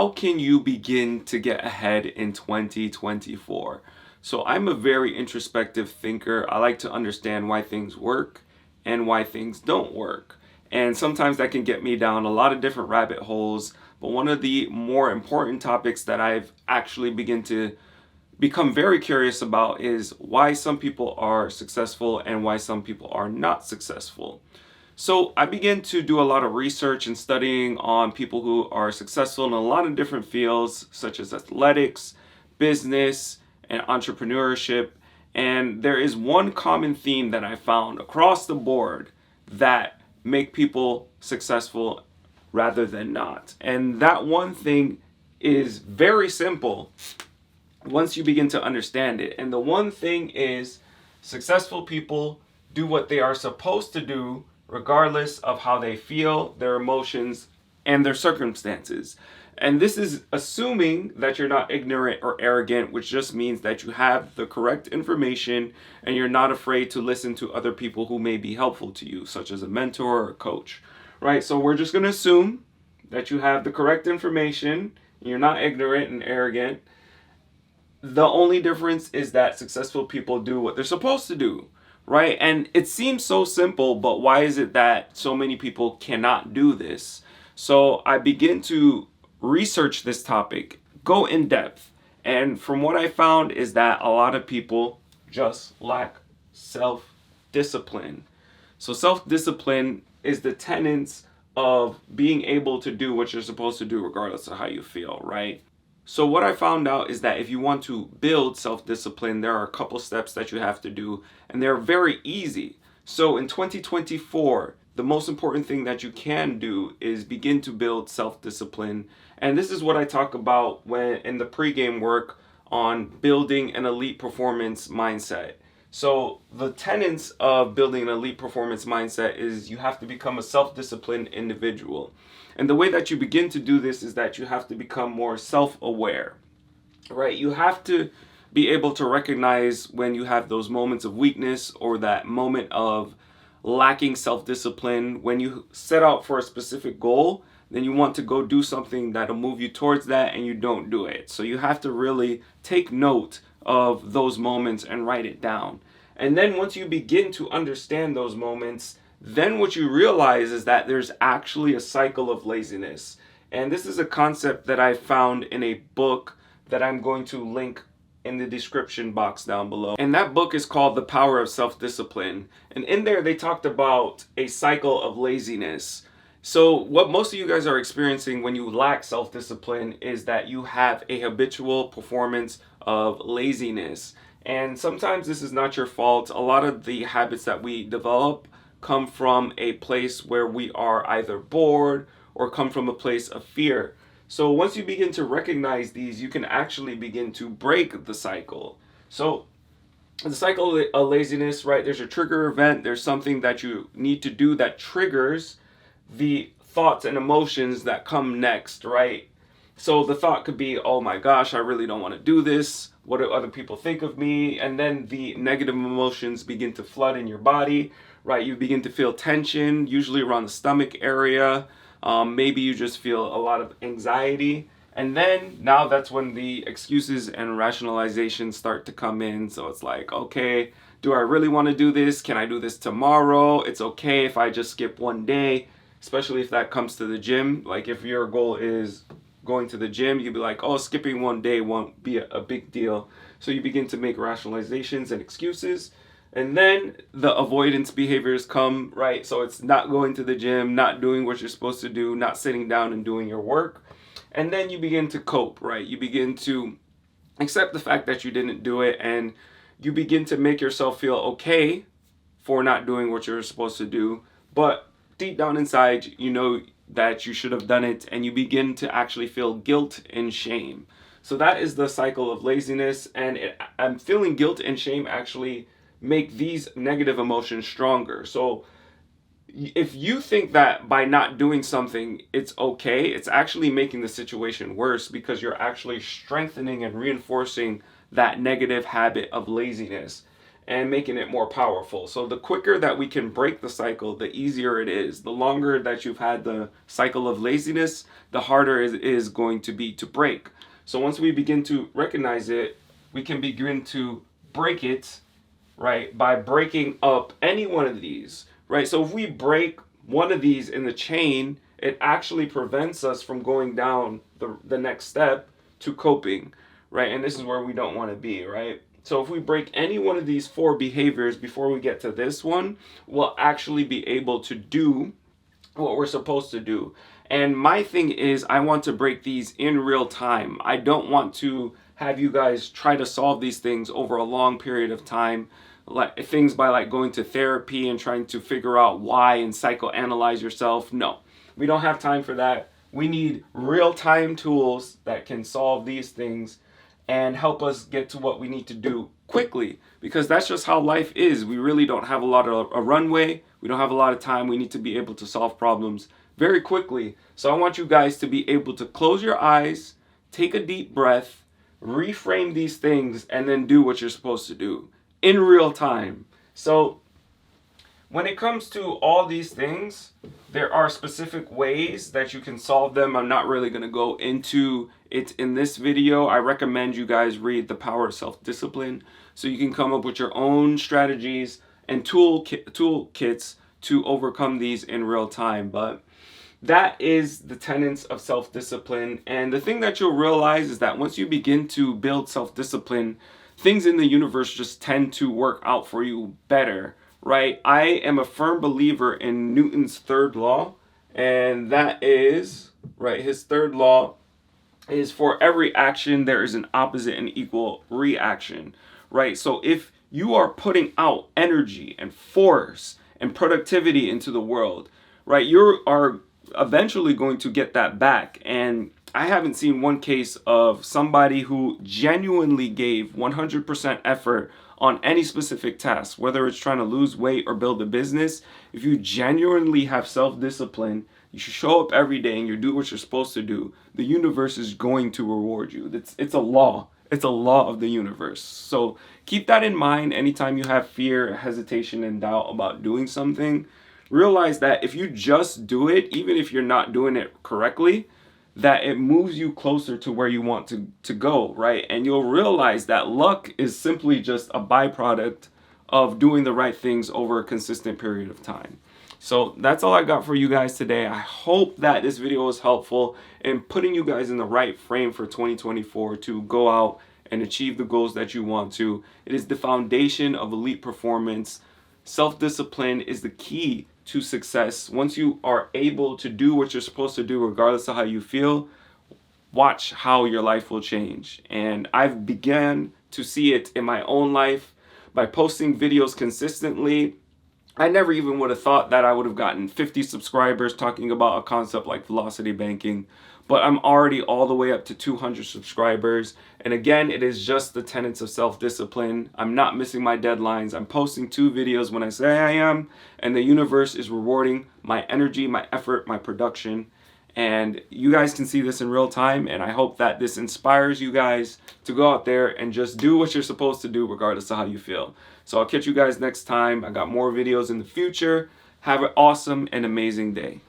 how can you begin to get ahead in 2024? So I'm a very introspective thinker. I like to understand why things work and why things don't work. And sometimes that can get me down a lot of different rabbit holes. But one of the more important topics that I've actually begun to become very curious about is why some people are successful and why some people are not successful. So I began to do a lot of research and studying on people who are successful in a lot of different fields, such as athletics, business, and entrepreneurship. And there is one common theme that I found across the board that make people successful rather than not. And that one thing is very simple once you begin to understand it. And the one thing is, successful people do what they are supposed to do regardless of how they feel, their emotions, and their circumstances. And this is assuming that you're not ignorant or arrogant, which just means that you have the correct information and you're not afraid to listen to other people who may be helpful to you, such as a mentor or a coach, right? So we're just going to assume that you have the correct information, you're not ignorant and arrogant. The only difference is that successful people do what they're supposed to do, right? And it seems so simple, but why is it that so many people cannot do this? So I begin to research this topic, go in depth. And from what I found is that a lot of people just lack self-discipline. So self-discipline is the tenets of being able to do what you're supposed to do regardless of how you feel, right? So what I found out is that if you want to build self-discipline, there are a couple steps that you have to do, and they're very easy. So in 2024, the most important thing that you can do is begin to build self-discipline. And this is what I talk about when in the pregame work on building an elite performance mindset. So the tenets of building an elite performance mindset is you have to become a self-disciplined individual. And the way that you begin to do this is that you have to become more self-aware, right? You have to be able to recognize when you have those moments of weakness or that moment of lacking self-discipline. When you set out for a specific goal, then you want to go do something that'll move you towards that and you don't do it. So you have to really take note of those moments and write it down. And then once you begin to understand those moments, then what you realize is that there's actually a cycle of laziness. And this is a concept that I found in a book that I'm going to link in the description box down below. And that book is called The Power of Self-Discipline. And in there they talked about a cycle of laziness. So what most of you guys are experiencing when you lack self-discipline is that you have a habitual performance of laziness. And sometimes this is not your fault. A lot of the habits that we develop come from a place where we are either bored or come from a place of fear. So once you begin to recognize these, you can actually begin to break the cycle. So the cycle of laziness, right? There's a trigger event. There's something that you need to do that triggers the thoughts and emotions that come next, right? So the thought could be, oh my gosh, I really don't want to do this. What do other people think of me? And then the negative emotions begin to flood in your body, right? You begin to feel tension, usually around the stomach area. Maybe you just feel a lot of anxiety. And then now that's when the excuses and rationalizations start to come in. So it's like, okay, do I really want to do this? Can I do this tomorrow? It's okay if I just skip one day, especially if that comes to the gym. Like if your goal is going to the gym, you'd be like, oh, skipping one day won't be a big deal. So you begin to make rationalizations and excuses. And then the avoidance behaviors come, right? So it's not going to the gym, not doing what you're supposed to do, not sitting down and doing your work. And then you begin to cope, right? You begin to accept the fact that you didn't do it, and you begin to make yourself feel okay for not doing what you're supposed to do. But deep down inside, you know that you should have done it, and you begin to actually feel guilt and shame. So that is the cycle of laziness, and I'm feeling guilt and shame actually make these negative emotions stronger. So if you think that by not doing something it's okay, it's actually making the situation worse, because you're actually strengthening and reinforcing that negative habit of laziness. and making it more powerful. So the quicker that we can break the cycle, the easier it is. The longer that you've had the cycle of laziness, the harder it is going to be to break. So once we begin to recognize it, we can begin to break it, right, by breaking up any one of these, right? So if we break one of these in the chain, it actually prevents us from going down the next step to coping, right? And this is where we don't want to be, right? So if we break any one of these 4 behaviors before we get to this one, we'll actually be able to do what we're supposed to do. And my thing is, I want to break these in real time. I don't want to have you guys try to solve these things over a long period of time, like things by like going to therapy and trying to figure out why and psychoanalyze yourself. No, we don't have time for that. We need real-time tools that can solve these things and help us get to what we need to do quickly, because that's just how life is. We really don't have a lot of a runway. We don't have a lot of time. We need to be able to solve problems very quickly. So I want you guys to be able to close your eyes, take a deep breath, reframe these things, and then do what you're supposed to do in real time. So when it comes to all these things, there are specific ways that you can solve them. I'm not really going to go into it in this video. I recommend you guys read The Power of Self-Discipline so you can come up with your own strategies and toolkits to overcome these in real time. But that is the tenets of self-discipline. And the thing that you'll realize is that once you begin to build self-discipline, things in the universe just tend to work out for you better, right? I am a firm believer in Newton's third law, and that is, right, his third law is for every action there is an opposite and equal reaction, right? So if you are putting out energy and force and productivity into the world, right, you are eventually going to get that back. And I haven't seen one case of somebody who genuinely gave 100% effort on any specific task, whether it's trying to lose weight or build a business. If you genuinely have self-discipline, you should show up every day and you do what you're supposed to do, the universe is going to reward you. It's a law. It's a law of the universe. So keep that in mind anytime you have fear, hesitation, and doubt about doing something. Realize that if you just do it, even if you're not doing it correctly, that it moves you closer to where you want to go, right? And you'll realize that luck is simply just a byproduct of doing the right things over a consistent period of time. So that's all I got for you guys today. I hope that this video was helpful in putting you guys in the right frame for 2024 to go out and achieve the goals that you want to. It is the foundation of elite performance. Self-discipline is the key to success. Once you are able to do what you're supposed to do, regardless of how you feel, watch how your life will change. And I've begun to see it in my own life by posting videos consistently. I never even would have thought that I would have gotten 50 subscribers talking about a concept like velocity banking, but I'm already all the way up to 200 subscribers. And again, it is just the tenets of self-discipline. I'm not missing my deadlines. I'm posting 2 videos when I say I am, and the universe is rewarding my energy, my effort, my production. And you guys can see this in real time, and I hope that this inspires you guys to go out there and just do what you're supposed to do regardless of how you feel. So I'll catch you guys next time. I got more videos in the future. Have an awesome and amazing day.